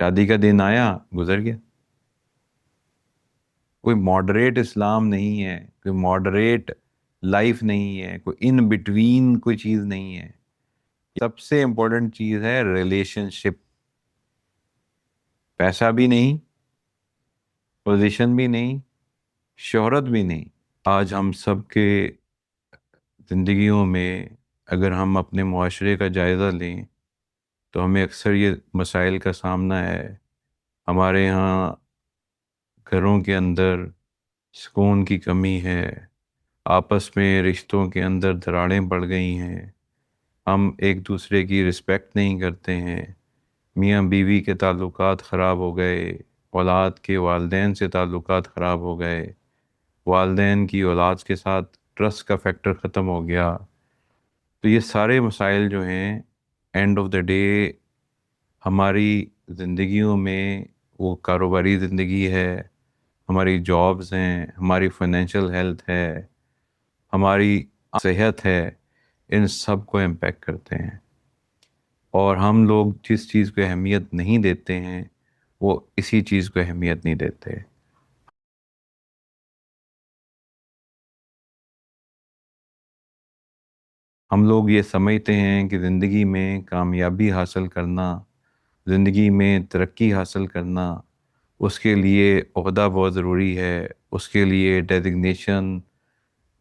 شادی کا دن آیا، گزر گیا۔ کوئی ماڈریٹ اسلام نہیں ہے، کوئی ماڈریٹ لائف نہیں ہے، کوئی ان بٹوین کوئی چیز نہیں ہے۔ سب سے امپورٹنٹ چیز ہے ریلیشن شپ۔ پیسہ بھی نہیں، پوزیشن بھی نہیں، شہرت بھی نہیں۔ آج ہم سب کے زندگیوں میں اگر ہم اپنے معاشرے کا جائزہ لیں تو ہمیں اکثر یہ مسائل کا سامنا ہے۔ ہمارے ہاں گھروں کے اندر سکون کی کمی ہے، آپس میں رشتوں کے اندر دراڑیں پڑ گئی ہیں، ہم ایک دوسرے کی رسپیکٹ نہیں کرتے ہیں، میاں بیوی کے تعلقات خراب ہو گئے، اولاد کے والدین سے تعلقات خراب ہو گئے، والدین کی اولاد کے ساتھ ٹرسٹ کا فیکٹر ختم ہو گیا۔ تو یہ سارے مسائل جو ہیں اینڈ آف دا ڈے ہماری زندگیوں میں، وہ کاروباری زندگی ہے، ہماری جابز ہیں، ہماری فائنینشیل ہیلتھ ہے، ہماری صحت ہے، ان سب کو امپیکٹ کرتے ہیں۔ اور ہم لوگ جس چیز کو اہمیت نہیں دیتے ہیں وہ اسی چیز کو اہمیت نہیں دیتے۔ ہم لوگ یہ سمجھتے ہیں کہ زندگی میں کامیابی حاصل کرنا، زندگی میں ترقی حاصل کرنا، اس کے لیے عہدہ بہت ضروری ہے، اس کے لیے ڈیزگنیشن،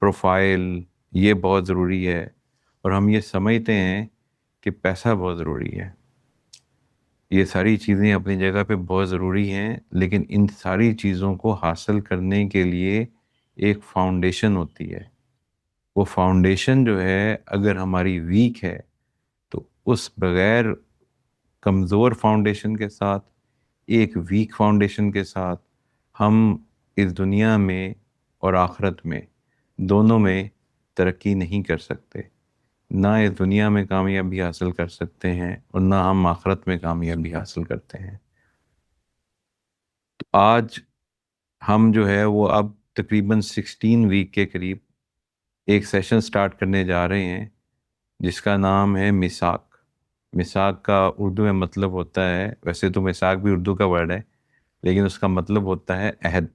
پروفائل، یہ بہت ضروری ہے، اور ہم یہ سمجھتے ہیں کہ پیسہ بہت ضروری ہے۔ یہ ساری چیزیں اپنی جگہ پہ بہت ضروری ہیں، لیکن ان ساری چیزوں کو حاصل کرنے کے لیے ایک فاؤنڈیشن ہوتی ہے۔ وہ فاؤنڈیشن جو ہے اگر ہماری ویک ہے تو اس بغیر کمزور فاؤنڈیشن کے ساتھ، ایک ویک فاؤنڈیشن کے ساتھ، ہم اس دنیا میں اور آخرت میں دونوں میں ترقی نہیں کر سکتے۔ نہ اس دنیا میں کامیابی حاصل کر سکتے ہیں اور نہ ہم آخرت میں کامیابی حاصل کرتے ہیں۔ تو آج ہم جو ہے وہ اب تقریباً 16 ویک کے قریب ایک سیشن سٹارٹ کرنے جا رہے ہیں جس کا نام ہے میثاق۔ میثاق کا اردو میں مطلب ہوتا ہے، ویسے تو میثاق بھی اردو کا ورڈ ہے، لیکن اس کا مطلب ہوتا ہے عہد۔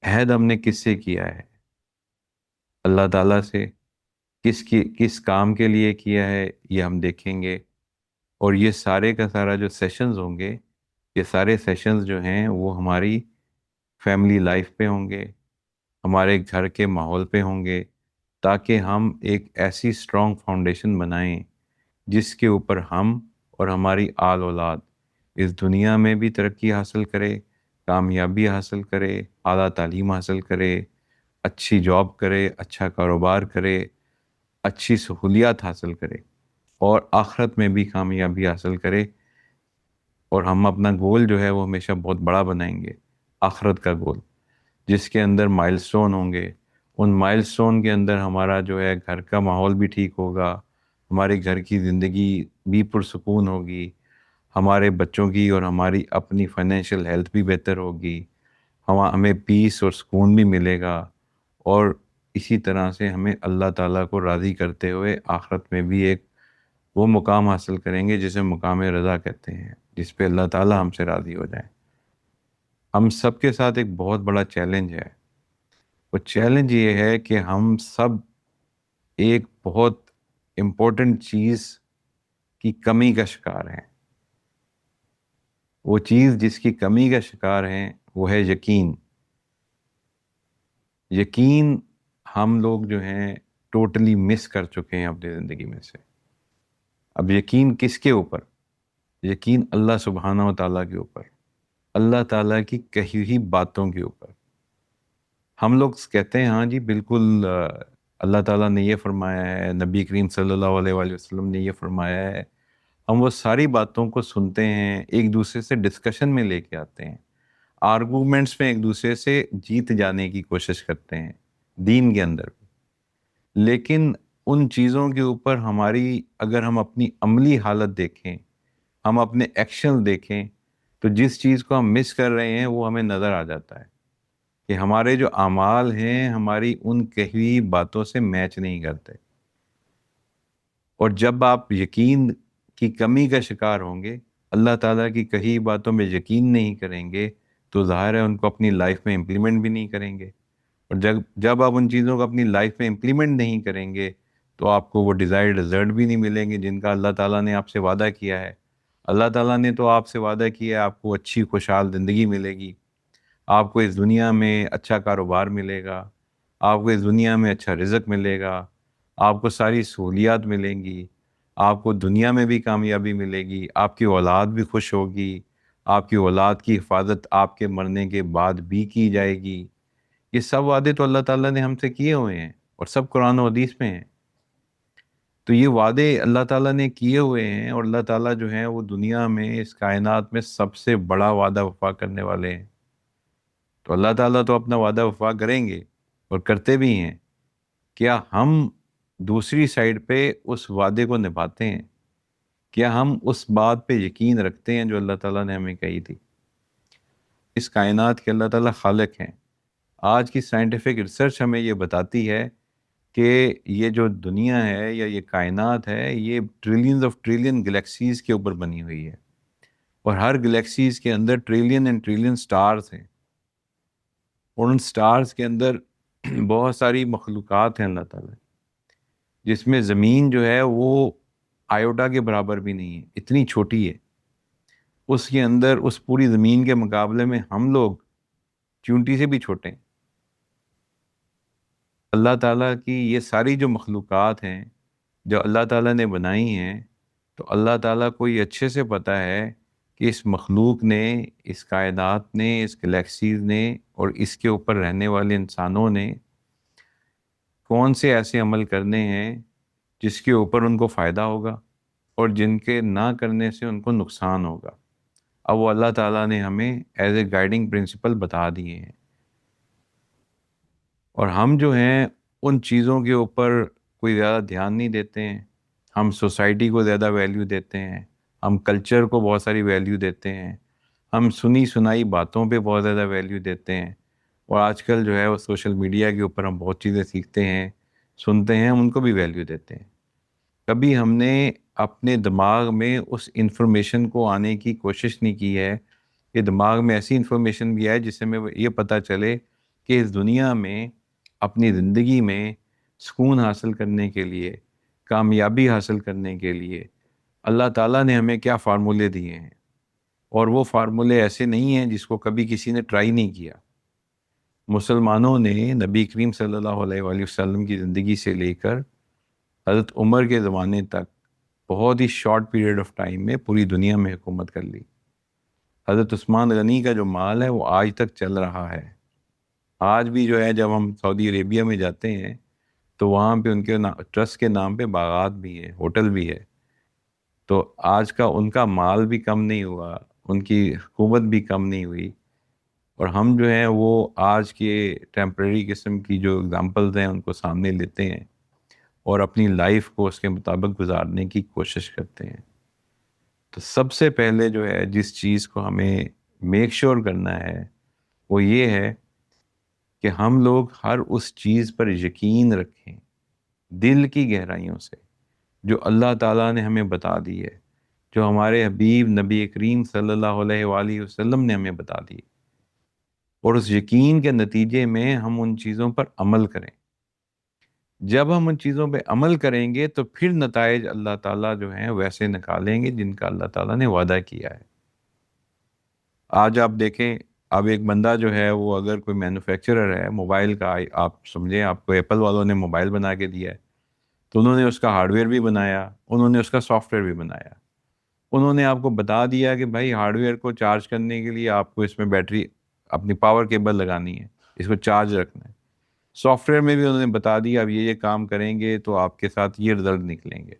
عہد ہم نے کس سے کیا ہے؟ اللہ تعالیٰ سے۔ کس کام کے لیے کیا ہے یہ ہم دیکھیں گے، اور یہ سارے کا سارا جو سیشنز ہوں گے، یہ سارے سیشنز جو ہیں وہ ہماری فیملی لائف پہ ہوں گے، ہمارے گھر کے ماحول پہ ہوں گے، تاکہ ہم ایک ایسی اسٹرانگ فاؤنڈیشن بنائیں جس کے اوپر ہم اور ہماری آل اولاد اس دنیا میں بھی ترقی حاصل کرے، کامیابی حاصل کرے، اعلیٰ تعلیم حاصل کرے، اچھی جاب کرے، اچھا کاروبار کرے، اچھی سہولیات حاصل کرے، اور آخرت میں بھی کامیابی حاصل کرے۔ اور ہم اپنا گول جو ہے وہ ہمیشہ بہت بڑا بنائیں گے، آخرت کا گول، جس کے اندر مائل سٹون ہوں گے۔ ان مائل سٹون کے اندر ہمارا جو ہے گھر کا ماحول بھی ٹھیک ہوگا، ہمارے گھر کی زندگی بھی پرسکون ہوگی، ہمارے بچوں کی اور ہماری اپنی فائنینشیل ہیلتھ بھی بہتر ہوگی، ہمیں پیس اور سکون بھی ملے گا، اور اسی طرح سے ہمیں اللہ تعالیٰ کو راضی کرتے ہوئے آخرت میں بھی ایک وہ مقام حاصل کریں گے جسے مقام رضا کہتے ہیں، جس پہ اللہ تعالیٰ ہم سے راضی ہو جائے۔ ہم سب کے ساتھ ایک بہت بڑا چیلنج ہے۔ وہ چیلنج یہ ہے کہ ہم سب ایک بہت امپورٹنٹ چیز کی کمی کا شکار ہیں۔ وہ چیز جس کی کمی کا شکار ہیں وہ ہے یقین۔ یقین ہم لوگ جو ہیں ٹوٹلی مس کر چکے ہیں اپنی زندگی میں سے۔ اب یقین کس کے اوپر؟ یقین اللہ سبحانہ و تعالیٰ کے اوپر، اللہ تعالیٰ کی کہی ہوئی باتوں کے اوپر۔ ہم لوگ کہتے ہیں ہاں جی بالکل، اللہ تعالیٰ نے یہ فرمایا ہے، نبی کریم صلی اللہ علیہ وآلہ وسلم نے یہ فرمایا ہے۔ ہم وہ ساری باتوں کو سنتے ہیں، ایک دوسرے سے ڈسکشن میں لے کے آتے ہیں، آرگومنٹس میں ایک دوسرے سے جیت جانے کی کوشش کرتے ہیں دین کے اندر بھی۔ لیکن ان چیزوں کے اوپر ہماری اگر ہم اپنی عملی حالت دیکھیں، ہم اپنے ایکشن دیکھیں، تو جس چیز کو ہم مس کر رہے ہیں وہ ہمیں نظر آ جاتا ہے کہ ہمارے جو اعمال ہیں ہماری ان کہی ہوئی باتوں سے میچ نہیں کرتے۔ اور جب آپ یقین کی کمی کا شکار ہوں گے اللہ تعالیٰ کی کہی باتوں میں یقین نہیں کریں گے تو ظاہر ہے ان کو اپنی لائف میں امپلیمنٹ بھی نہیں کریں گے، اور جب آپ ان چیزوں کو اپنی لائف میں امپلیمنٹ نہیں کریں گے تو آپ کو وہ ڈیزائرڈ رزلٹ بھی نہیں ملیں گے جن کا اللہ تعالیٰ نے آپ سے وعدہ کیا ہے۔ اللہ تعالیٰ نے تو آپ سے وعدہ کیا ہے آپ کو اچھی خوشحال زندگی ملے گی، آپ کو اس دنیا میں اچھا کاروبار ملے گا، آپ کو اس دنیا میں اچھا رزق ملے گا، آپ کو ساری سہولیات ملیں گی، آپ کو دنیا میں بھی کامیابی ملے گی، آپ کی اولاد بھی خوش ہوگی، آپ کی اولاد کی حفاظت آپ کے مرنے کے بعد بھی کی جائے گی۔ یہ سب وعدے تو اللہ تعالیٰ نے ہم سے کیے ہوئے ہیں اور سب قرآن و حدیث میں ہیں۔ تو یہ وعدے اللہ تعالیٰ نے کیے ہوئے ہیں، اور اللہ تعالیٰ جو ہیں وہ دنیا میں اس کائنات میں سب سے بڑا وعدہ وفا کرنے والے ہیں۔ تو اللہ تعالیٰ تو اپنا وعدہ وفا کریں گے اور کرتے بھی ہیں، کیا ہم دوسری سائڈ پہ اس وعدے کو نبھاتے ہیں؟ کیا ہم اس بات پہ یقین رکھتے ہیں جو اللہ تعالیٰ نے ہمیں کہی تھی؟ اس کائنات کے اللہ تعالیٰ خالق ہیں۔ آج کی سائنٹیفک ریسرچ ہمیں یہ بتاتی ہے کہ یہ جو دنیا ہے یا یہ کائنات ہے یہ ٹریلینز آف ٹریلین گلیکسیز کے اوپر بنی ہوئی ہے، اور ہر گلیکسیز کے اندر ٹریلین اینڈ ٹریلین سٹارز ہیں، اور ان سٹارز کے اندر بہت ساری مخلوقات ہیں اللہ تعالیٰ، جس میں زمین جو ہے وہ آیوٹا کے برابر بھی نہیں ہے، اتنی چھوٹی ہے۔ اس کے اندر اس پوری زمین کے مقابلے میں ہم لوگ چونٹی سے بھی چھوٹے ہیں۔ اللہ تعالیٰ کی یہ ساری جو مخلوقات ہیں جو اللہ تعالیٰ نے بنائی ہیں، تو اللہ تعالیٰ کو یہ اچھے سے پتہ ہے کہ اس مخلوق نے، اس کائنات نے، اس گلیکسیز نے اور اس کے اوپر رہنے والے انسانوں نے کون سے ایسے عمل کرنے ہیں جس کے اوپر ان کو فائدہ ہوگا اور جن کے نہ کرنے سے ان کو نقصان ہوگا۔ اب وہ اللہ تعالیٰ نے ہمیں ایز اے گائیڈنگ پرنسپل بتا دیے ہیں، اور ہم جو ہیں ان چیزوں کے اوپر کوئی زیادہ دھیان نہیں دیتے ہیں۔ ہم سوسائٹی کو زیادہ ویلیو دیتے ہیں، ہم کلچر کو بہت ساری ویلیو دیتے ہیں، ہم سنی سنائی باتوں پہ بہت زیادہ ویلیو دیتے ہیں، اور آج کل جو ہے وہ سوشل میڈیا کے اوپر ہم بہت چیزیں سیکھتے ہیں، سنتے ہیں، ہم ان کو بھی ویلیو دیتے ہیں۔ کبھی ہم نے اپنے دماغ میں اس انفارمیشن کو آنے کی کوشش نہیں کی ہے کہ دماغ میں ایسی انفارمیشن بھی آئے جس سے ہمیں یہ پتہ چلے کہ اس دنیا میں اپنی زندگی میں سکون حاصل کرنے کے لیے، کامیابی حاصل کرنے کے لیے اللہ تعالیٰ نے ہمیں کیا فارمولے دیے ہیں، اور وہ فارمولے ایسے نہیں ہیں جس کو کبھی کسی نے ٹرائی نہیں کیا۔ مسلمانوں نے نبی کریم صلی اللہ علیہ وآلہ وسلم کی زندگی سے لے کر حضرت عمر کے زمانے تک بہت ہی شارٹ پیریڈ آف ٹائم میں پوری دنیا میں حکومت کر لی۔ حضرت عثمان غنی کا جو مال ہے وہ آج تک چل رہا ہے۔ آج بھی جو ہے جب ہم سعودی عربیہ میں جاتے ہیں تو وہاں پہ ان کے ٹرسٹ کے نام پہ باغات بھی ہے، ہوٹل بھی ہے، تو آج کا ان کا مال بھی کم نہیں ہوا، ان کی حکومت بھی کم نہیں ہوئی، اور ہم جو ہیں وہ آج کے ٹیمپریری قسم کی جو اگزامپلز ہیں ان کو سامنے لیتے ہیں اور اپنی لائف کو اس کے مطابق گزارنے کی کوشش کرتے ہیں۔ تو سب سے پہلے جو ہے جس چیز کو ہمیں میک شور کرنا ہے وہ یہ ہے کہ ہم لوگ ہر اس چیز پر یقین رکھیں دل کی گہرائیوں سے جو اللہ تعالیٰ نے ہمیں بتا دی ہے، جو ہمارے حبیب نبی کریم صلی اللہ علیہ وآلہ وسلم نے ہمیں بتا دی، اور اس یقین کے نتیجے میں ہم ان چیزوں پر عمل کریں۔ جب ہم ان چیزوں پہ عمل کریں گے تو پھر نتائج اللہ تعالیٰ جو ہیں ویسے نکالیں گے جن کا اللہ تعالیٰ نے وعدہ کیا ہے۔ آج آپ دیکھیں، اب ایک بندہ جو ہے وہ اگر کوئی مینوفیکچرر ہے موبائل کا، آپ سمجھیں آپ کو ایپل والوں نے موبائل بنا کے دیا ہے، تو انہوں نے اس کا ہارڈ ویئر بھی بنایا، انہوں نے اس کا سافٹ ویئر بھی بنایا، انہوں نے آپ کو بتا دیا کہ بھائی ہارڈ ویئر کو چارج کرنے کے لیے آپ کو اس میں بیٹری اپنی پاور کیبل لگانی ہے، اس کو چارج رکھنا ہے۔ سافٹ ویئر میں بھی انہوں نے بتا دیا اب یہ کام کریں گے تو آپ کے ساتھ یہ رزلٹ نکلیں گے۔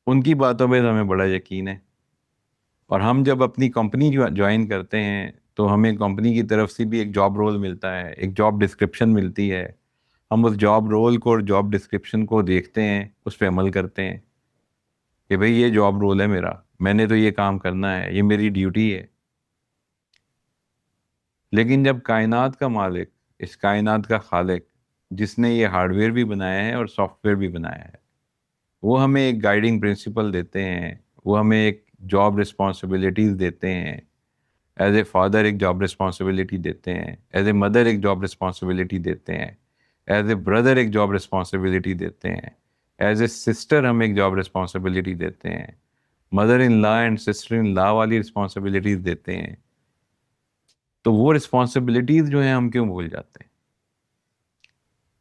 ان کی باتوں پہ ہمیں بڑا یقین ہے، اور ہم جب اپنی کمپنی جوائن کرتے ہیں تو ہمیں کمپنی کی طرف سے بھی ایک جاب رول ملتا ہے، ایک جاب ڈسکرپشن ملتی ہے، ہم اس جاب رول کو اور جاب ڈسکرپشن کو دیکھتے ہیں، اس پہ عمل کرتے ہیں کہ بھئی یہ جاب رول ہے میرا، میں نے تو یہ کام کرنا ہے، یہ میری ڈیوٹی ہے۔ لیکن جب کائنات کا مالک، اس کائنات کا خالق جس نے یہ ہارڈ ویئر بھی بنایا ہے اور سافٹ ویئر بھی بنایا ہے، وہ ہمیں ایک گائیڈنگ پرنسپل دیتے ہیں، وہ ہمیں ایک جاب رسپانسبلٹیز دیتے ہیں، ایز اے فادر ایک جاب رسپانسبلٹی دیتے ہیں، ایز اے مدر ایک جاب رسپانسبلٹی دیتے ہیں، ایز اے بردر ایک جاب رسپانسبلٹی دیتے ہیں، ایز اے سسٹر ہم ایک جاب رسپانسبلٹی دیتے ہیں، mother in law and sister in law والی رسپانسبلٹیز دیتے ہیں. تو وہ رسپانسبلٹیز جو ہیں ہم کیوں بھول جاتے ہیں؟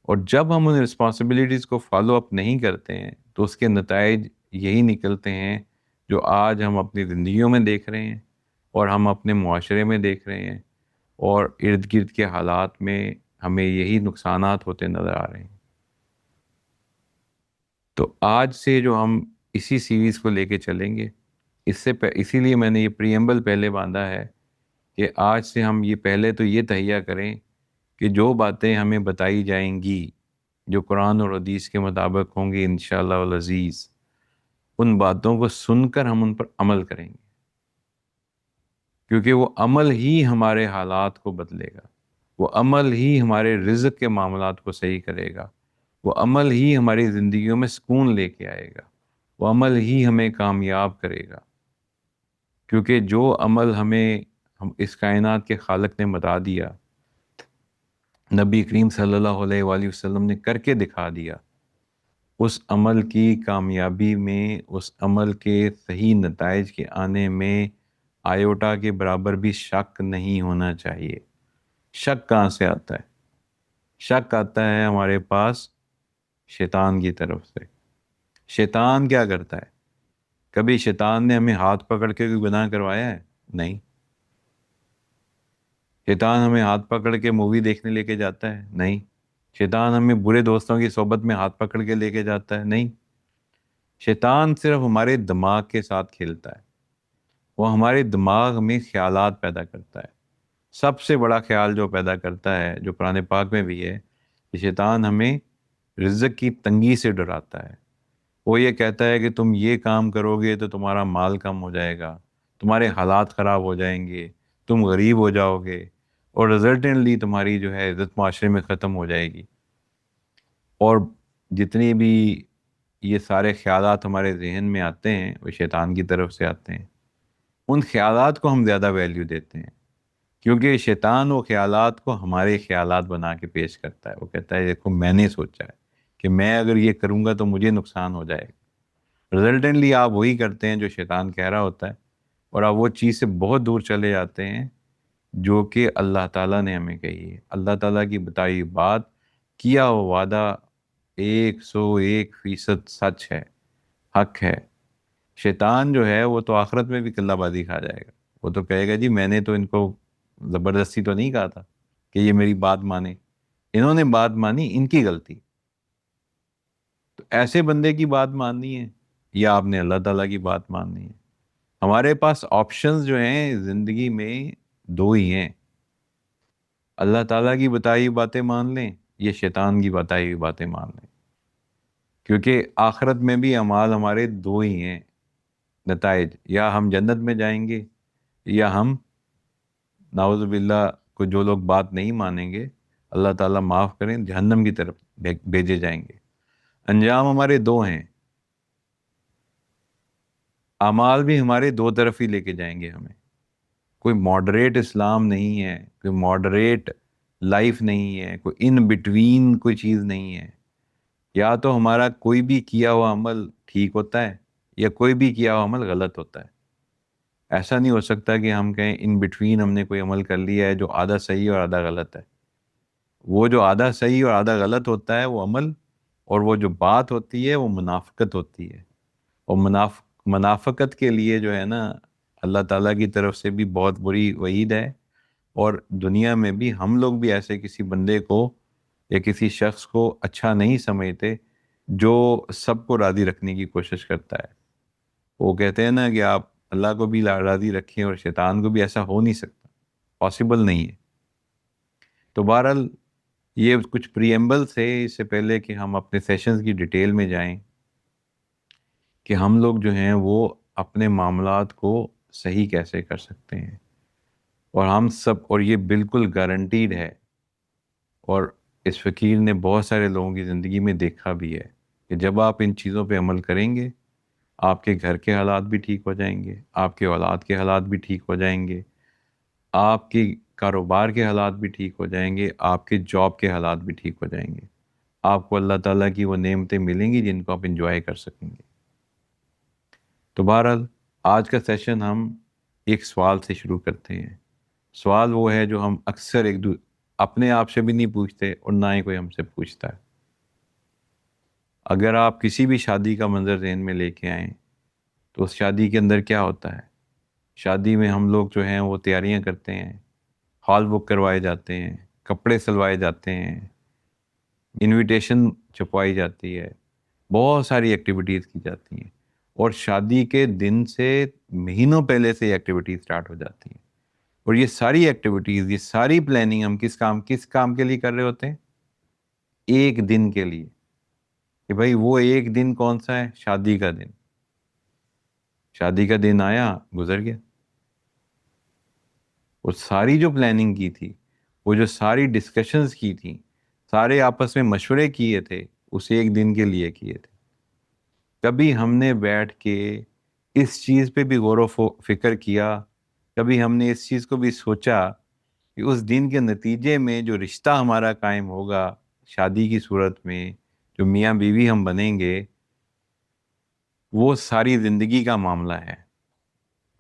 اور جب ہم ان رسپانسبلٹیز کو فالو اپ نہیں کرتے ہیں تو اس کے نتائج یہی نکلتے ہیں جو آج ہم اپنی زندگیوں میں دیکھ رہے ہیں اور ہم اپنے معاشرے میں دیکھ رہے ہیں اور ارد گرد کے حالات میں ہمیں یہی نقصانات ہوتے نظر آ رہے ہیں. تو آج سے جو ہم اسی سیریز کو لے کے چلیں گے، اسی لیے میں نے یہ پریمبل پہلے باندھا ہے کہ آج سے ہم یہ پہلے تو یہ تہیہ کریں کہ جو باتیں ہمیں بتائی جائیں گی جو قرآن اور حدیث کے مطابق ہوں گی انشاءاللہ العزیز، ان باتوں کو سن کر ہم ان پر عمل کریں گے، کیونکہ وہ عمل ہی ہمارے حالات کو بدلے گا، وہ عمل ہی ہمارے رزق کے معاملات کو صحیح کرے گا، وہ عمل ہی ہماری زندگیوں میں سکون لے کے آئے گا، وہ عمل ہی ہمیں کامیاب کرے گا. کیونکہ جو عمل ہم اس کائنات کے خالق نے بتا دیا، نبی کریم صلی اللہ علیہ وآلہ وسلم نے کر کے دکھا دیا، اس عمل کی کامیابی میں، اس عمل کے صحیح نتائج کے آنے میں آیوٹا کے برابر بھی شک نہیں ہونا چاہیے. شک کہاں سے آتا ہے؟ شک آتا ہے ہمارے پاس شیطان کی طرف سے. شیطان کیا کرتا ہے؟ کبھی شیطان نے ہمیں ہاتھ پکڑ کے کوئی گناہ کروایا ہے؟ نہیں. شیطان ہمیں ہاتھ پکڑ کے مووی دیکھنے لے کے جاتا ہے؟ نہیں. شیطان ہمیں برے دوستوں کی صحبت میں ہاتھ پکڑ کے لے کے جاتا ہے؟ نہیں. شیطان صرف ہمارے دماغ کے ساتھ کھیلتا ہے، وہ ہمارے دماغ میں خیالات پیدا کرتا ہے. سب سے بڑا خیال جو پیدا کرتا ہے، جو قرآن پاک میں بھی ہے، کہ شیطان ہمیں رزق کی تنگی سے ڈراتا ہے. وہ یہ کہتا ہے کہ تم یہ کام کرو گے تو تمہارا مال کم ہو جائے گا، تمہارے حالات خراب ہو جائیں گے، تم غریب ہو جاؤ گے، اور ریزلٹنٹلی تمہاری جو ہے عزت معاشرے میں ختم ہو جائے گی. اور جتنی بھی یہ سارے خیالات ہمارے ذہن میں آتے ہیں وہ شیطان کی طرف سے آتے ہیں. ان خیالات کو ہم زیادہ ویلیو دیتے ہیں، کیونکہ شیطان وہ خیالات کو ہمارے خیالات بنا کے پیش کرتا ہے. وہ کہتا ہے دیکھو میں نے سوچا ہے کہ میں اگر یہ کروں گا تو مجھے نقصان ہو جائے گا. رزلٹنٹلی آپ وہی کرتے ہیں جو شیطان کہہ رہا ہوتا ہے، اور آپ وہ چیز سے بہت دور چلے جاتے ہیں جو کہ اللہ تعالیٰ نے ہمیں کہی ہے. اللہ تعالیٰ کی بتائی بات، کیا وہ وعدہ 101% سچ ہے، حق ہے. شیطان جو ہے وہ تو آخرت میں بھی کلہ بازی کھا جائے گا. وہ تو کہے گا جی میں نے تو ان کو زبردستی تو نہیں کہا تھا کہ یہ میری بات مانے، انہوں نے بات مانی، ان کی غلطی. تو ایسے بندے کی بات ماننی ہے یا آپ نے اللہ تعالیٰ کی بات ماننی ہے؟ ہمارے پاس آپشنز جو ہیں زندگی میں دو ہی ہیں، اللہ تعالیٰ کی بتائی باتیں مان لیں یا شیطان کی بتائی ہوئی باتیں مان لیں. کیونکہ آخرت میں بھی اعمال ہمارے دو ہی ہیں نتائج، یا ہم جنت میں جائیں گے یا ہم نعوذ باللہ کو جو لوگ بات نہیں مانیں گے اللہ تعالیٰ معاف کریں جہنم کی طرف بھیجے جائیں گے. انجام ہمارے دو ہیں، اعمال بھی ہمارے دو طرف ہی لے کے جائیں گے ہمیں. کوئی ماڈریٹ اسلام نہیں ہے، کوئی ماڈریٹ لائف نہیں ہے، کوئی ان بٹوین کوئی چیز نہیں ہے. یا تو ہمارا کوئی بھی کیا ہوا عمل ٹھیک ہوتا ہے یا کوئی بھی کیا ہوا عمل غلط ہوتا ہے. ایسا نہیں ہو سکتا کہ ہم کہیں ان بٹوین ہم نے کوئی عمل کر لیا ہے جو آدھا صحیح اور آدھا غلط ہے. وہ جو آدھا صحیح اور آدھا غلط ہوتا ہے وہ عمل، اور وہ جو بات ہوتی ہے وہ منافقت ہوتی ہے. اور منافقت کے لیے جو ہے نا اللہ تعالیٰ کی طرف سے بھی بہت بری وعید ہے. اور دنیا میں بھی ہم لوگ بھی ایسے کسی بندے کو یا کسی شخص کو اچھا نہیں سمجھتے جو سب کو راضی رکھنے کی کوشش کرتا ہے. وہ کہتے ہیں نا کہ آپ اللہ کو بھی راضی رکھیں اور شیطان کو بھی، ایسا ہو نہیں سکتا، پاسبل نہیں ہے. تو بہرحال یہ کچھ پریمبل سے، اس سے پہلے کہ ہم اپنے سیشنز کی ڈیٹیل میں جائیں، کہ ہم لوگ جو ہیں وہ اپنے معاملات کو صحیح کیسے کر سکتے ہیں. اور ہم سب، اور یہ بالکل گارنٹیڈ ہے، اور اس فقیر نے بہت سارے لوگوں کی زندگی میں دیکھا بھی ہے کہ جب آپ ان چیزوں پہ عمل کریں گے آپ کے گھر کے حالات بھی ٹھیک ہو جائیں گے، آپ کے اولاد کے حالات بھی ٹھیک ہو جائیں گے، آپ کے کاروبار کے حالات بھی ٹھیک ہو جائیں گے، آپ کے جاب کے حالات بھی ٹھیک ہو جائیں گے، آپ کو اللہ تعالیٰ کی وہ نعمتیں ملیں گی جن کو آپ انجوائے کر سکیں گے۔ تو بہرحال آج کا سیشن ہم ایک سوال سے شروع کرتے ہیں۔ سوال وہ ہے جو ہم اکثر اپنے آپ سے بھی نہیں پوچھتے اور نہ ہی کوئی ہم سے پوچھتا ہے۔ اگر آپ کسی بھی شادی کا منظر ذہن میں لے کے آئیں تو اس شادی کے اندر کیا ہوتا ہے؟ شادی میں ہم لوگ جو ہیں وہ تیاریاں کرتے ہیں، ہال بک کروائے جاتے ہیں، کپڑے سلوائے جاتے ہیں، انویٹیشن چھپوائی جاتی ہے، بہت ساری ایکٹیویٹیز کی جاتی ہیں، اور شادی کے دن سے مہینوں پہلے سے یہ ایکٹیویٹیز سٹارٹ ہو جاتی ہیں۔ اور یہ ساری ایکٹیویٹیز، یہ ساری پلاننگ ہم کس کام کے لیے کر رہے ہوتے ہیں؟ ایک دن کے لیے، کہ بھائی وہ ایک دن کون سا ہے؟ شادی کا دن۔ شادی کا دن آیا، گزر گیا۔ وہ ساری جو پلاننگ کی تھی، وہ جو ساری ڈسکشنز کی تھیں، سارے آپس میں مشورے کیے تھے، اس ایک دن کے لیے کیے تھے۔ کبھی ہم نے بیٹھ کے اس چیز پہ بھی غور و فکر کیا، کبھی ہم نے اس چیز کو بھی سوچا کہ اس دن کے نتیجے میں جو رشتہ ہمارا قائم ہوگا شادی کی صورت میں، جو میاں بیوی ہم بنیں گے، وہ ساری زندگی کا معاملہ ہے،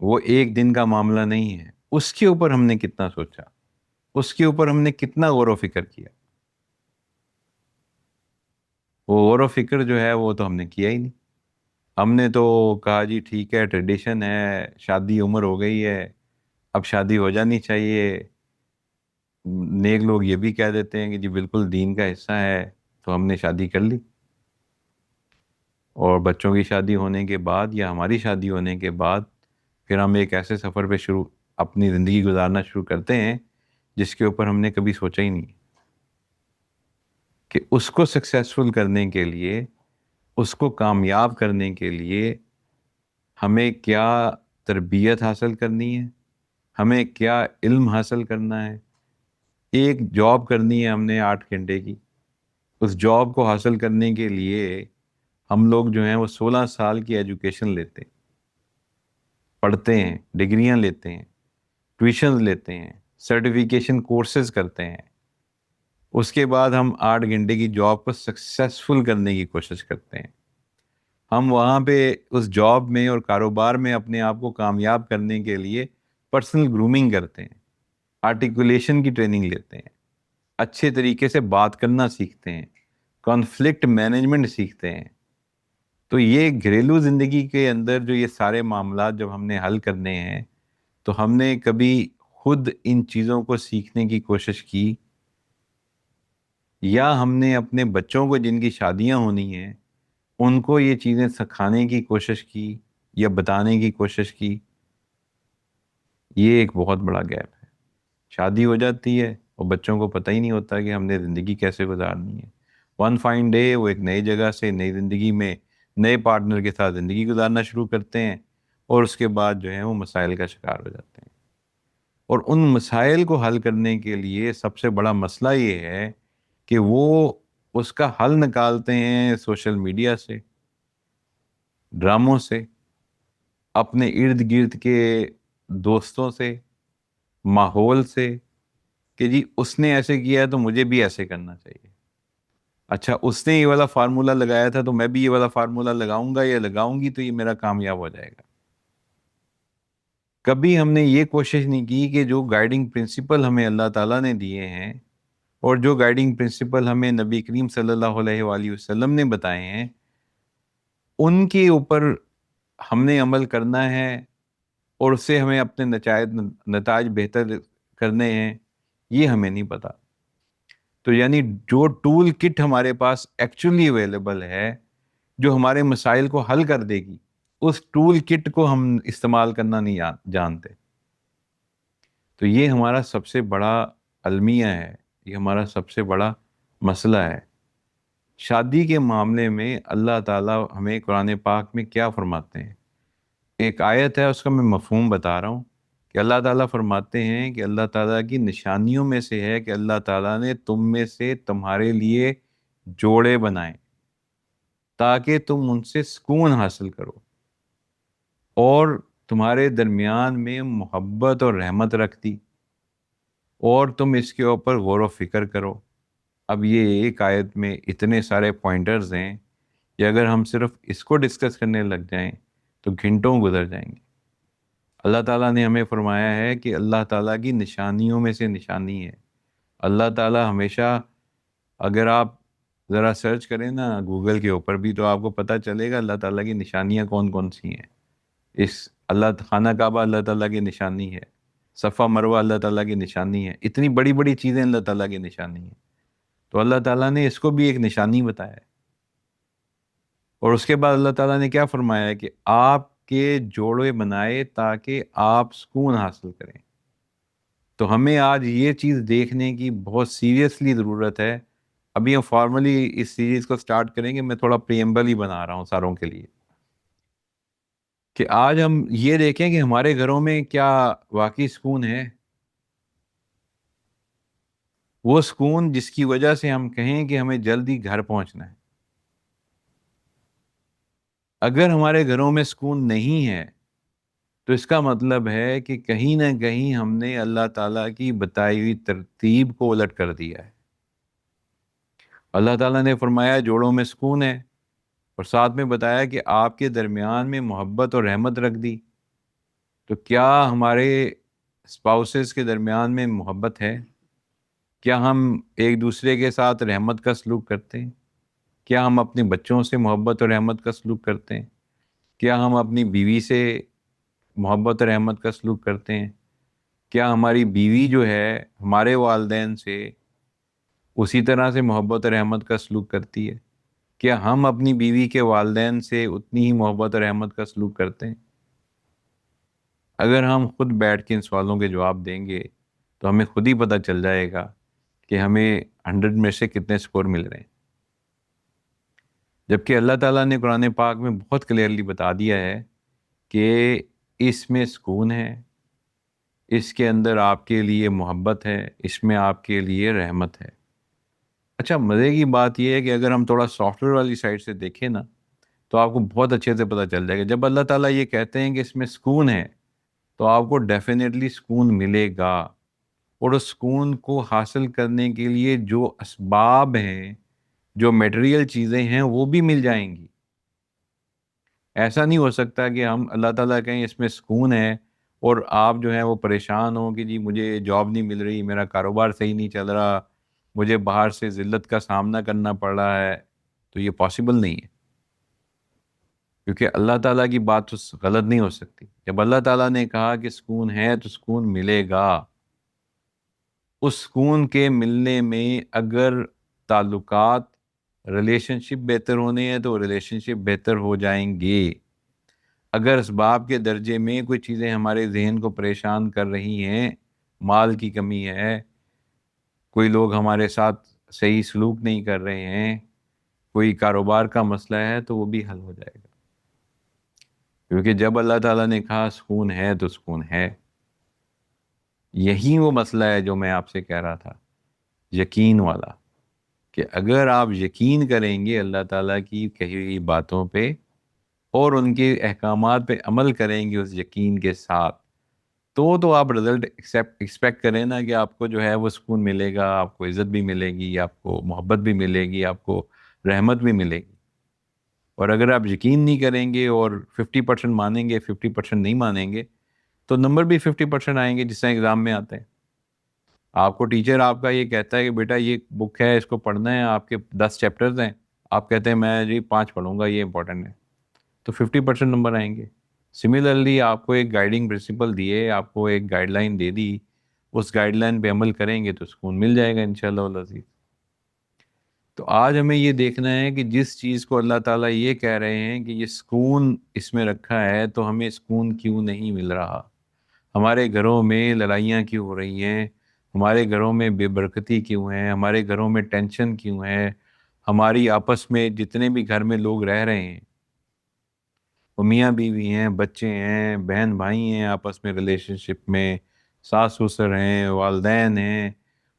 وہ ایک دن کا معاملہ نہیں ہے۔ اس کے اوپر ہم نے کتنا سوچا، اس کے اوپر ہم نے کتنا غور و فکر کیا؟ وہ غور و فکر جو ہے وہ تو ہم نے کیا ہی نہیں۔ ہم نے تو کہا جی ٹھیک ہے، ٹریڈیشن ہے، شادی عمر ہو گئی ہے، اب شادی ہو جانی چاہیے۔ نیک لوگ یہ بھی کہہ دیتے ہیں کہ جی بالکل دین کا حصہ ہے، تو ہم نے شادی کر لی۔ اور بچوں کی شادی ہونے کے بعد یا ہماری شادی ہونے کے بعد پھر ہم ایک ایسے سفر پہ اپنی زندگی گزارنا شروع کرتے ہیں جس کے اوپر ہم نے کبھی سوچا ہی نہیں کہ اس کو سکسیسفل کرنے کے لیے، اس کو کامیاب کرنے کے لیے ہمیں کیا تربیت حاصل کرنی ہے، ہمیں کیا علم حاصل کرنا ہے۔ ایک جاب کرنی ہے ہم نے 8 گھنٹے کی، اس جاب کو حاصل کرنے کے لیے ہم لوگ جو ہیں وہ 16 سال کی ایجوکیشن لیتے ہیں، پڑھتے ہیں، ڈگریاں لیتے ہیں، ٹیوشنز لیتے ہیں، سرٹیفیکیشن کورسز کرتے ہیں۔ اس کے بعد ہم 8 گھنٹے کی جاب کو سکسیسفل کرنے کی کوشش کرتے ہیں۔ ہم وہاں پہ اس جاب میں اور کاروبار میں اپنے آپ کو کامیاب کرنے کے لیے پرسنل گرومنگ کرتے ہیں، آرٹیکولیشن کی ٹریننگ لیتے ہیں، اچھے طریقے سے بات کرنا سیکھتے ہیں، کانفلکٹ مینجمنٹ سیکھتے ہیں۔ تو یہ گھریلو زندگی کے اندر جو یہ سارے معاملات جب ہم نے حل کرنے ہیں تو ہم نے کبھی خود ان چیزوں کو سیکھنے کی کوشش کی، یا ہم نے اپنے بچوں کو جن کی شادیاں ہونی ہیں ان کو یہ چیزیں سکھانے کی کوشش کی یا بتانے کی کوشش کی؟ یہ ایک بہت بڑا گیپ ہے۔ شادی ہو جاتی ہے اور بچوں کو پتہ ہی نہیں ہوتا کہ ہم نے زندگی کیسے گزارنی ہے۔ ون فائن ڈے وہ ایک نئی جگہ سے نئی زندگی میں نئے پارٹنر کے ساتھ زندگی گزارنا شروع کرتے ہیں، اور اس کے بعد جو ہے وہ مسائل کا شکار ہو جاتے ہیں۔ اور ان مسائل کو حل کرنے کے لیے سب سے بڑا مسئلہ یہ ہے کہ وہ اس کا حل نکالتے ہیں سوشل میڈیا سے، ڈراموں سے، اپنے ارد گرد کے دوستوں سے، ماحول سے، کہ جی اس نے ایسے کیا ہے تو مجھے بھی ایسے کرنا چاہیے۔ اچھا اس نے یہ والا فارمولا لگایا تھا تو میں بھی یہ والا فارمولا لگاؤں گا یا لگاؤں گی تو یہ میرا کامیاب ہو جائے گا۔ کبھی ہم نے یہ کوشش نہیں کی کہ جو گائیڈنگ پرنسپل ہمیں اللہ تعالیٰ نے دیے ہیں اور جو گائیڈنگ پرنسپل ہمیں نبی کریم صلی اللہ علیہ وآلہ وسلم نے بتائے ہیں، ان کے اوپر ہم نے عمل کرنا ہے اور اس سے ہمیں اپنے نتائج بہتر کرنے ہیں، یہ ہمیں نہیں پتا۔ تو یعنی جو ٹول کٹ ہمارے پاس ایکچولی اویلیبل ہے جو ہمارے مسائل کو حل کر دے گی، اس ٹول کٹ کو ہم استعمال کرنا نہیں جانتے۔ تو یہ ہمارا سب سے بڑا المیہ ہے، یہ ہمارا سب سے بڑا مسئلہ ہے۔ شادی کے معاملے میں اللہ تعالیٰ ہمیں قرآن پاک میں کیا فرماتے ہیں؟ ایک آیت ہے، اس کا میں مفہوم بتا رہا ہوں کہ اللہ تعالیٰ فرماتے ہیں کہ اللہ تعالیٰ کی نشانیوں میں سے ہے کہ اللہ تعالیٰ نے تم میں سے تمہارے لیے جوڑے بنائے تاکہ تم ان سے سکون حاصل کرو۔ اور تمہارے درمیان میں محبت اور رحمت رکھ دی، اور تم اس کے اوپر غور و فکر کرو۔ اب یہ ایک آیت میں اتنے سارے پوائنٹرز ہیں کہ اگر ہم صرف اس کو ڈسکس کرنے لگ جائیں تو گھنٹوں گزر جائیں گے۔ اللہ تعالیٰ نے ہمیں فرمایا ہے کہ اللہ تعالیٰ کی نشانیوں میں سے نشانی ہے، اللہ تعالیٰ ہمیشہ، اگر آپ ذرا سرچ کریں نا گوگل کے اوپر بھی تو آپ کو پتہ چلے گا اللہ تعالیٰ کی نشانیاں کون کون سی ہیں۔ اس اللہ خانہ کعبہ اللہ تعالیٰ کی نشانی ہے، صفا مروہ اللہ تعالیٰ کی نشانی ہے، اتنی بڑی بڑی چیزیں اللہ تعالیٰ کی نشانی ہیں، تو اللہ تعالیٰ نے اس کو بھی ایک نشانی بتایا ہے۔ اور اس کے بعد اللہ تعالیٰ نے کیا فرمایا ہے کہ آپ کے جوڑے بنائے تاکہ آپ سکون حاصل کریں۔ تو ہمیں آج یہ چیز دیکھنے کی بہت سیریسلی ضرورت ہے۔ ابھی ہم فارملی اس سیریز کو سٹارٹ کریں گے، میں تھوڑا پریمبل ہی بنا رہا ہوں ساروں کے لیے، کہ آج ہم یہ دیکھیں کہ ہمارے گھروں میں کیا واقعی سکون ہے، وہ سکون جس کی وجہ سے ہم کہیں کہ ہمیں جلدی گھر پہنچنا ہے۔ اگر ہمارے گھروں میں سکون نہیں ہے تو اس کا مطلب ہے کہ کہیں نہ کہیں ہم نے اللہ تعالیٰ کی بتائی ہوئی ترتیب کو الٹ کر دیا ہے۔ اللہ تعالیٰ نے فرمایا جوڑوں میں سکون ہے، اور ساتھ میں بتایا کہ آپ کے درمیان میں محبت اور رحمت رکھ دی۔ تو کیا ہمارے اسپاؤسز کے درمیان میں محبت ہے؟ کیا ہم ایک دوسرے کے ساتھ رحمت کا سلوک کرتے ہیں؟ کیا ہم اپنے بچوں سے محبت اور رحمت کا سلوک کرتے ہیں؟ کیا ہم اپنی بیوی سے محبت اور رحمت کا سلوک کرتے ہیں؟ کیا ہماری بیوی جو ہے ہمارے والدین سے اسی طرح سے محبت اور رحمت کا سلوک کرتی ہے؟ کیا ہم اپنی بیوی کے والدین سے اتنی ہی محبت اور رحمت کا سلوک کرتے ہیں؟ اگر ہم خود بیٹھ کے ان سوالوں کے جواب دیں گے تو ہمیں خود ہی پتہ چل جائے گا کہ ہمیں 100 میں سے کتنے سکور مل رہے ہیں۔ جبکہ اللہ تعالیٰ نے قرآن پاک میں بہت کلیئرلی بتا دیا ہے کہ اس میں سکون ہے، اس کے اندر آپ کے لیے محبت ہے، اس میں آپ کے لیے رحمت ہے۔ اچھا، مزے کی بات یہ ہے کہ اگر ہم تھوڑا سافٹ ویئر والی سائڈ سے دیکھیں نا تو آپ کو بہت اچھے سے پتہ چل جائے گا۔ جب اللہ تعالیٰ یہ کہتے ہیں کہ اس میں سکون ہے تو آپ کو ڈیفینیٹلی سکون ملے گا، اور اس سکون کو حاصل کرنے کے لیے جو اسباب ہیں، جو میٹیریل چیزیں ہیں، وہ بھی مل جائیں گی۔ ایسا نہیں ہو سکتا کہ ہم اللہ تعالیٰ کہیں اس میں سکون ہے اور آپ جو ہیں وہ پریشان ہوں کہ جی مجھے جاب نہیں مل رہی، میرا کاروبار صحیح نہیں چل رہا، مجھے باہر سے ذلت کا سامنا کرنا پڑ رہا ہے۔ تو یہ پاسبل نہیں ہے، کیونکہ اللہ تعالیٰ کی بات تو غلط نہیں ہو سکتی۔ جب اللہ تعالیٰ نے کہا کہ سکون ہے تو سکون ملے گا۔ اس سکون کے ملنے میں اگر تعلقات، ریلیشن شپ بہتر ہونے ہیں تو ریلیشن شپ بہتر ہو جائیں گے۔ اگر اسباب کے درجے میں کوئی چیزیں ہمارے ذہن کو پریشان کر رہی ہیں، مال کی کمی ہے، کوئی لوگ ہمارے ساتھ صحیح سلوک نہیں کر رہے ہیں، کوئی کاروبار کا مسئلہ ہے، تو وہ بھی حل ہو جائے گا۔ کیونکہ جب اللہ تعالیٰ نے کہا سکون ہے تو سکون ہے۔ یہی وہ مسئلہ ہے جو میں آپ سے کہہ رہا تھا، یقین والا، کہ اگر آپ یقین کریں گے اللہ تعالیٰ کی کہی ہوئی باتوں پہ اور ان کے احکامات پہ عمل کریں گے اس یقین کے ساتھ، تو آپ رزلٹ ایکسپیکٹ کریں نا کہ آپ کو جو ہے وہ سکون ملے گا، آپ کو عزت بھی ملے گی، آپ کو محبت بھی ملے گی، آپ کو رحمت بھی ملے گی۔ اور اگر آپ یقین نہیں کریں گے اور 50% مانیں گے، 50% نہیں مانیں گے، تو نمبر بھی 50% آئیں گے، جس طرح ایگزام میں آتے ہیں۔ آپ کو ٹیچر آپ کا یہ کہتا ہے کہ بیٹا یہ بک ہے، اس کو پڑھنا ہے، آپ کے 10 چیپٹرز ہیں، آپ کہتے ہیں میں جی 5 پڑھوں گا، یہ امپورٹنٹ ہے، تو 50% نمبر آئیں گے۔ سملرلی آپ کو ایک گائیڈنگ پرنسپل دیے، آپ کو ایک گائیڈ لائن دے دی، اس گائیڈ لائن پہ عمل کریں گے تو سکون مل جائے گا انشاءاللہ العزیز۔ تو آج ہمیں یہ دیکھنا ہے کہ جس چیز کو اللہ تعالیٰ یہ کہہ رہے ہیں کہ یہ سکون اس میں رکھا ہے، تو ہمیں سکون کیوں نہیں مل رہا؟ ہمارے گھروں میں لڑائیاں کیوں ہو رہی ہیں؟ ہمارے گھروں میں بے برکتی کیوں ہے؟ ہمارے گھروں میں ٹینشن کیوں ہے؟ ہماری آپس میں جتنے بھی گھر میں لوگ رہ رہے ہیں، وہ میاں بیوی ہیں، بچے ہیں، بہن بھائی ہیں، آپس میں ریلیشن شپ میں ساس سسر ہیں، والدین ہیں،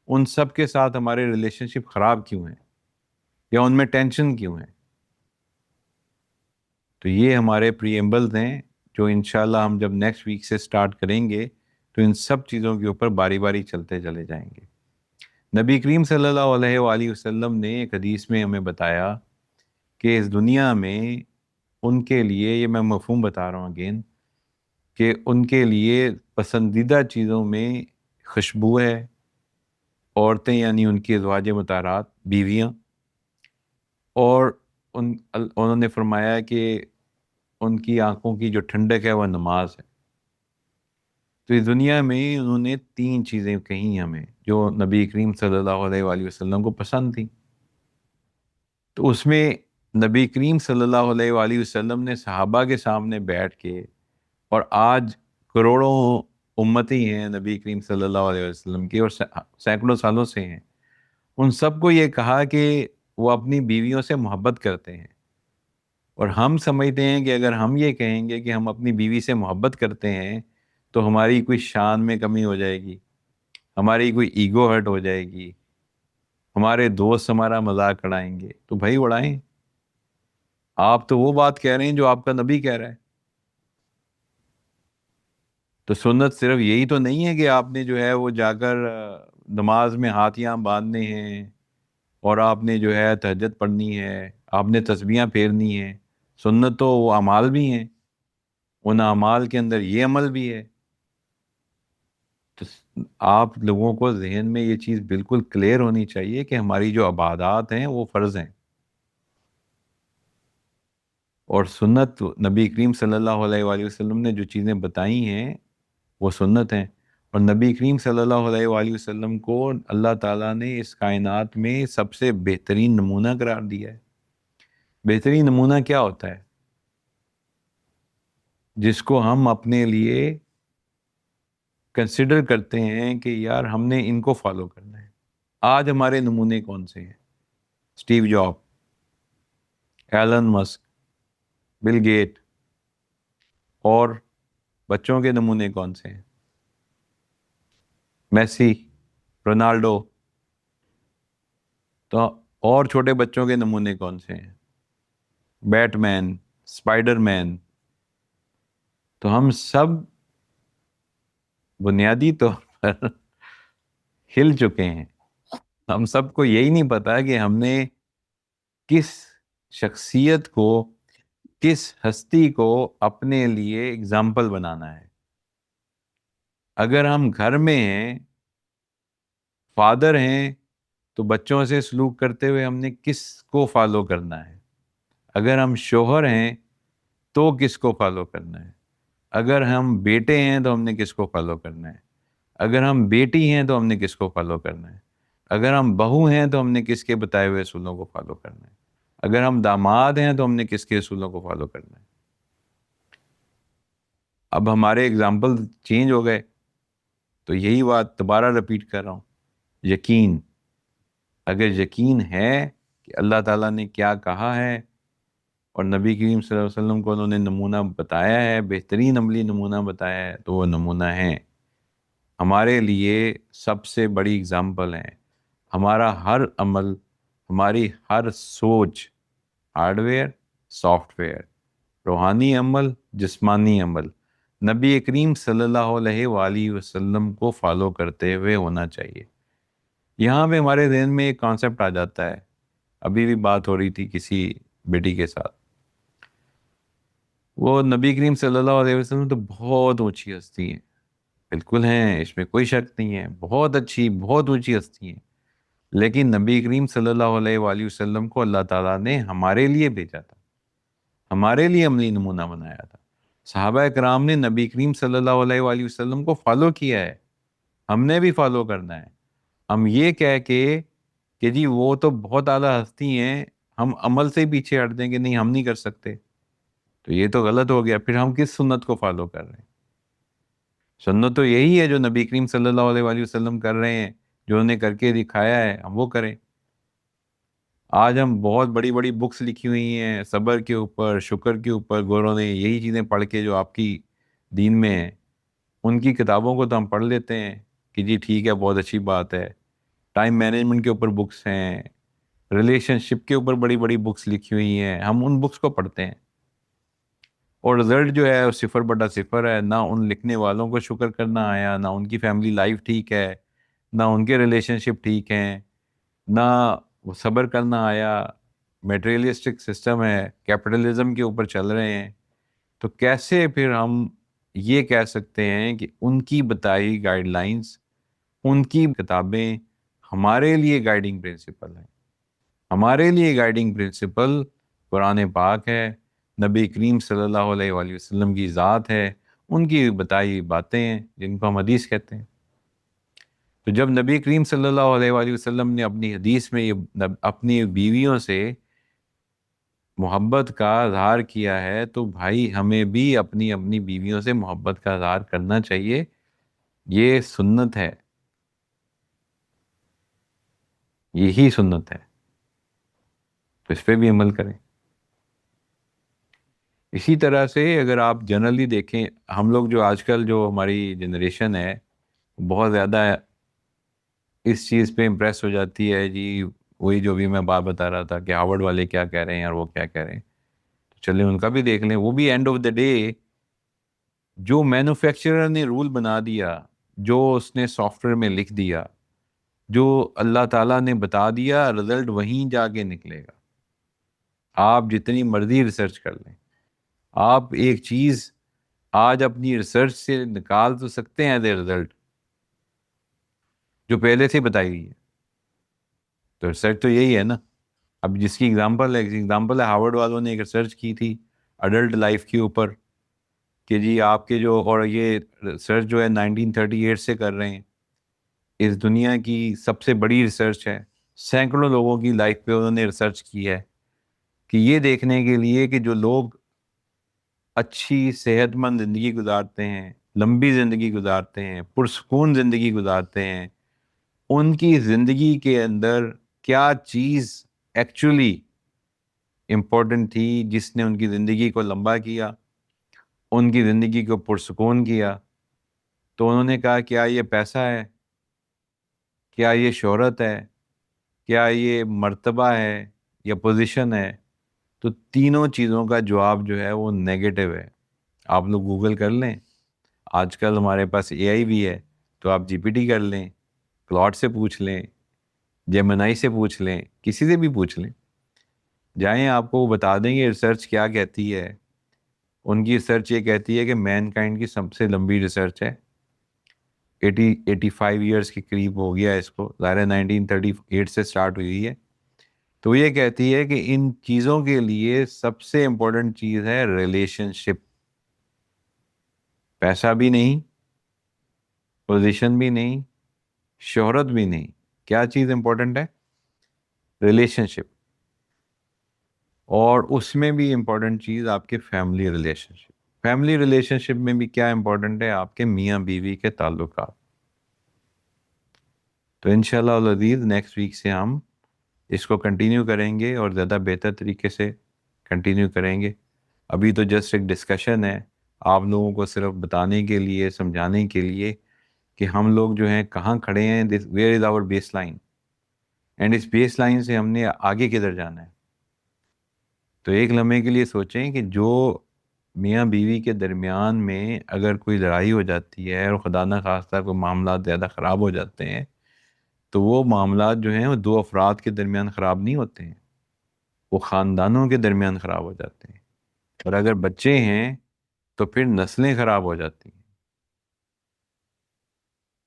ان سب کے ساتھ ہمارے ریلیشن شپ خراب کیوں ہیں، یا ان میں ٹینشن کیوں ہے؟ تو یہ ہمارے پری ایمبلز ہیں جو انشاءاللہ ہم جب نیکسٹ ویک سے سٹارٹ کریں گے تو ان سب چیزوں کے اوپر باری باری چلتے چلے جائیں گے۔ نبی کریم صلی اللہ علیہ وآلہ وسلم نے ایک حدیث میں ہمیں بتایا کہ اس دنیا میں ان کے لیے، یہ میں مفہوم بتا رہا ہوں اگین، کہ ان کے لیے پسندیدہ چیزوں میں خوشبو ہے، عورتیں یعنی ان کی ازواج مطہرات، بیویاں، اور انہوں نے فرمایا کہ ان کی آنکھوں کی جو ٹھنڈک ہے وہ نماز ہے۔ تو اس دنیا میں انہوں نے 3 چیزیں کہیں ہمیں جو نبی کریم صلی اللہ علیہ وآلہ وسلم کو پسند تھیں۔ تو اس میں نبی کریم صلی اللہ علیہ وآلہ وسلم نے صحابہ کے سامنے بیٹھ کے، اور آج کروڑوں امتی ہیں نبی کریم صلی اللہ علیہ وسلم کی اور سینکڑوں سالوں سے ہیں، ان سب کو یہ کہا کہ وہ اپنی بیویوں سے محبت کرتے ہیں۔ اور ہم سمجھتے ہیں کہ اگر ہم یہ کہیں گے کہ ہم اپنی بیوی سے محبت کرتے ہیں تو ہماری کوئی شان میں کمی ہو جائے گی، ہماری کوئی ایگو ہرٹ ہو جائے گی، ہمارے دوست ہمارا مذاق اڑائیں گے۔ تو بھائی اڑائیں، آپ تو وہ بات کہہ رہے ہیں جو آپ کا نبی کہہ رہا ہے۔ تو سنت صرف یہی تو نہیں ہے کہ آپ نے جو ہے وہ جا کر نماز میں ہاتھیاں باندھنے ہیں، اور آپ نے جو ہے تہجد پڑھنی ہے، آپ نے تسبیحاں پھیرنی ہیں۔ سنت تو وہ اعمال بھی ہیں، ان اعمال کے اندر یہ عمل بھی ہے۔ تو آپ لوگوں کو ذہن میں یہ چیز بالکل کلیئر ہونی چاہیے کہ ہماری جو عبادات ہیں وہ فرض ہیں، اور سنت نبی کریم صلی اللہ علیہ وآلہ وسلم نے جو چیزیں بتائی ہیں وہ سنت ہیں۔ اور نبی کریم صلی اللہ علیہ وآلہ وسلم کو اللہ تعالیٰ نے اس کائنات میں سب سے بہترین نمونہ قرار دیا ہے۔ بہترین نمونہ کیا ہوتا ہے؟ جس کو ہم اپنے لیے کنسیڈر کرتے ہیں کہ یار ہم نے ان کو فالو کرنا ہے۔ آج ہمارے نمونے کون سے ہیں؟ Steve Jobs, Elon Musk, Bill Gates, اور بچوں کے نمونے کون سے ہیں؟ Messi, Ronaldo. تو اور چھوٹے بچوں کے نمونے کون سے ہیں؟ Batman, Spiderman. تو ہم سب بنیادی طور پر ہل چکے ہیں۔ ہم سب کو یہی نہیں پتا کہ ہم نے کس شخصیت کو، کس ہستی کو اپنے لیے اگزامپل بنانا ہے۔ اگر ہم گھر میں ہیں، فادر ہیں، تو بچوں سے سلوک کرتے ہوئے ہم نے کس کو فالو کرنا ہے؟ اگر ہم شوہر ہیں تو کس کو فالو کرنا ہے؟ اگر ہم بیٹے ہیں تو ہم نے کس کو فالو کرنا ہے؟ اگر ہم بیٹی ہیں تو ہم نے کس کو فالو کرنا ہے؟ اگر ہم بہو ہیں تو ہم نے کس کے بتائے ہوئے اصولوں کو فالو کرنا ہے؟ اگر ہم داماد ہیں تو ہم نے کس کے اصولوں کو فالو کرنا ہے؟ اب ہمارے اگزامپل چینج ہو گئے، تو یہی بات دوبارہ رپیٹ کر رہا ہوں، یقین۔ اگر یقین ہے کہ اللہ تعالیٰ نے کیا کہا ہے اور نبی کریم صلی اللہ علیہ وسلم کو انہوں نے نمونہ بتایا ہے، بہترین عملی نمونہ بتایا ہے، تو وہ نمونہ ہیں، ہمارے لیے سب سے بڑی اگزامپل ہیں۔ ہمارا ہر عمل، ہماری ہر سوچ، ہارڈ ویئر، سافٹ ویئر، روحانی عمل، جسمانی عمل، نبی کریم صلی اللہ علیہ وآلہ وسلم کو فالو کرتے ہوئے ہونا چاہیے۔ یہاں پہ ہمارے ذہن میں ایک کانسیپٹ آ جاتا ہے، ابھی بھی بات ہو رہی تھی کسی بیٹی کے ساتھ، وہ نبی کریم صلی اللہ علیہ وسلم تو بہت اونچی ہستی ہیں، بالکل ہیں، اس میں کوئی شک نہیں ہے، بہت اچھی، بہت اونچی ہستی ہیں، لیکن نبی کریم صلی اللہ علیہ وآلہ وسلم کو اللہ تعالیٰ نے ہمارے لیے بھیجا تھا، ہمارے لیے عملی نمونہ بنایا تھا۔ صحابہ کرام نے نبی کریم صلی اللہ علیہ وآلہ وسلم کو فالو کیا ہے، ہم نے بھی فالو کرنا ہے۔ ہم یہ کہہ کے کہ جی وہ تو بہت اعلیٰ ہستی ہیں، ہم عمل سے پیچھے ہٹ دیں کہ نہیں ہم نہیں کر سکتے، تو یہ تو غلط ہو گیا۔ پھر ہم کس سنت کو فالو کر رہے ہیں؟ سنت تو یہی ہے جو نبی کریم صلی اللہ علیہ وآلہ وسلم کر رہے ہیں، جو انہیں کر کے دکھایا ہے ہم وہ کریں۔ آج ہم بہت بڑی بڑی بکس لکھی ہوئی ہیں صبر کے اوپر، شکر کے اوپر، گوروں نے یہی چیزیں پڑھ کے جو آپ کی دین میں ہیں، ان کی کتابوں کو تو ہم پڑھ لیتے ہیں کہ جی ٹھیک ہے بہت اچھی بات ہے۔ ٹائم مینجمنٹ کے اوپر بکس ہیں، ریلیشن شپ کے اوپر بڑی بڑی بکس لکھی ہوئی ہیں، ہم ان بکس کو پڑھتے ہیں۔ اور رزلٹ جو ہے وہ 0/0 ہے. نہ ان لکھنے والوں کو شکر کرنا آیا، نہ ان کی فیملی لائف ٹھیک ہے، نہ ان کے ریلیشن شپ ٹھیک ہیں، نہ وہ صبر کرنا آیا. میٹریلسٹک سسٹم ہے، کیپٹلزم کے اوپر چل رہے ہیں. تو کیسے پھر ہم یہ کہہ سکتے ہیں کہ ان کی بتائی گائیڈ لائنز، ان کی کتابیں ہمارے لیے گائیڈنگ پرنسپل ہیں؟ ہمارے لیے گائیڈنگ پرنسپل قرآن پاک ہے، نبی کریم صلی اللہ علیہ وآلہ وسلم کی ذات ہے، ان کی بتائی باتیں ہیں جن کو ہم حدیث کہتے ہیں. تو جب نبی کریم صلی اللہ علیہ وآلہ وسلم نے اپنی حدیث میں یہ اپنی بیویوں سے محبت کا اظہار کیا ہے، تو بھائی ہمیں بھی اپنی اپنی بیویوں سے محبت کا اظہار کرنا چاہیے. یہ سنت ہے، یہی سنت ہے، تو اس پہ بھی عمل کریں. اسی طرح سے اگر آپ جنرلی دیکھیں، ہم لوگ جو آج کل جو ہماری جنریشن ہے بہت زیادہ اس چیز پہ امپریس ہو جاتی ہے جی، وہی جو بھی میں بات بتا رہا تھا کہ ہارورڈ والے کیا کہہ رہے ہیں اور وہ کیا کہہ رہے ہیں، تو چلیں ان کا بھی دیکھ لیں. وہ بھی اینڈ آف دا ڈے جو مینوفیکچرر نے رول بنا دیا، جو اس نے سافٹ ویئر میں لکھ دیا، جو اللہ تعالیٰ نے بتا دیا، رزلٹ وہیں جا کے نکلے گا. آپ جتنی مرضی ریسرچ کر لیں، آپ ایک چیز آج اپنی ریسرچ سے نکال تو سکتے ہیں ایز اے رزلٹ جو پہلے سے بتائی گئی ہے. تو ریسرچ تو یہی ہے نا. اب جس کی ایگزامپل ہے ہارورڈ والوں نے ایک ریسرچ کی تھی اڈلٹ لائف کے اوپر کہ جی آپ کے جو، اور یہ ریسرچ جو ہے 1938 سے کر رہے ہیں، اس دنیا کی سب سے بڑی ریسرچ ہے. سینکڑوں لوگوں کی لائف پہ انہوں نے ریسرچ کی ہے کہ یہ دیکھنے کے لیے کہ جو لوگ اچھی صحت مند زندگی گزارتے ہیں، لمبی زندگی گزارتے ہیں، پرسکون زندگی گزارتے ہیں، ان کی زندگی کے اندر کیا چیز ایکچولی امپورٹنٹ تھی جس نے ان کی زندگی کو لمبا کیا، ان کی زندگی کو پرسکون کیا. تو انہوں نے کہا کیا یہ پیسہ ہے، کیا یہ شہرت ہے، کیا یہ مرتبہ ہے یا پوزیشن ہے؟ تو تینوں چیزوں کا جواب جو ہے وہ نیگیٹو ہے. آپ لوگ گوگل کر لیں، آج کل ہمارے پاس اے آئی بھی ہے، تو آپ جی پی ٹی کر لیں، کلاڈ سے پوچھ لیں، جیمنائی سے پوچھ لیں، کسی سے بھی پوچھ لیں، جائیں آپ کو وہ بتا دیں گے ریسرچ کیا کہتی ہے. ان کی ریسرچ یہ کہتی ہے کہ مین کائنڈ کی سب سے لمبی ریسرچ ہے، 85 ایئرس کے قریب ہو گیا اس کو، ظاہر 1938 سے سٹارٹ ہوئی ہے. تو یہ کہتی ہے کہ ان چیزوں کے لیے سب سے امپورٹنٹ چیز ہے ریلیشن شپ. پیسہ بھی نہیں، پوزیشن بھی نہیں، شہرت بھی نہیں. کیا چیز امپورٹنٹ ہے؟ ریلیشن شپ. اور اس میں بھی امپورٹنٹ چیز آپ کے فیملی ریلیشن شپ. فیملی ریلیشن شپ میں بھی کیا امپورٹنٹ ہے؟ آپ کے میاں بیوی کے تعلقات. تو انشاءاللہ العزیز نیکسٹ ویک سے ہم اس کو کنٹینیو کریں گے اور زیادہ بہتر طریقے سے کنٹینیو کریں گے. ابھی تو جسٹ ایک ڈسکشن ہے آپ لوگوں کو صرف بتانے کے لیے، سمجھانے کے لیے کہ ہم لوگ جو ہیں کہاں کھڑے ہیں، where is our baseline, and اس بیس لائن سے ہم نے آگے کدھر جانا ہے. تو ایک لمحے کے لیے سوچیں کہ جو میاں بیوی کے درمیان میں اگر کوئی لڑائی ہو جاتی ہے اور خدا نہ خواستہ کوئی معاملات زیادہ خراب ہو جاتے ہیں، تو وہ معاملات جو ہیں وہ دو افراد کے درمیان خراب نہیں ہوتے ہیں، وہ خاندانوں کے درمیان خراب ہو جاتے ہیں. اور اگر بچے ہیں تو پھر نسلیں خراب ہو جاتی ہیں.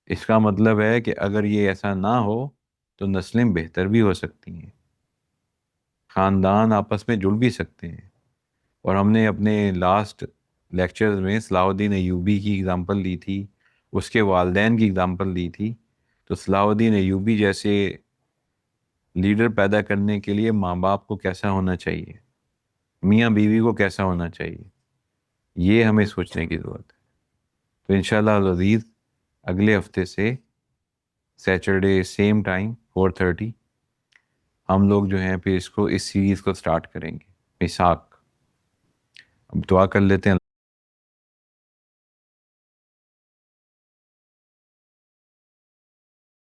اس کا مطلب ہے کہ اگر یہ ایسا نہ ہو تو نسلیں بہتر بھی ہو سکتی ہیں، خاندان آپس میں جڑ بھی سکتے ہیں. اور ہم نے اپنے لاسٹ لیکچرز میں صلاح الدین ایوبی کی اگزامپل لی تھی، اس کے والدین کی اگزامپل لی تھی. تو صلاح الدین ایوبی جیسے لیڈر پیدا کرنے کے لیے ماں باپ کو کیسا ہونا چاہیے، میاں بیوی کو کیسا ہونا چاہیے، یہ ہمیں سوچنے کی ضرورت ہے. تو انشاءاللہ العزیز اگلے ہفتے سے سیچرڈے سیم ٹائم 4:30 ہم لوگ جو ہیں پھر اس سیریز کو سٹارٹ کریں گے، میثاق. اب دعا کر لیتے ہیں.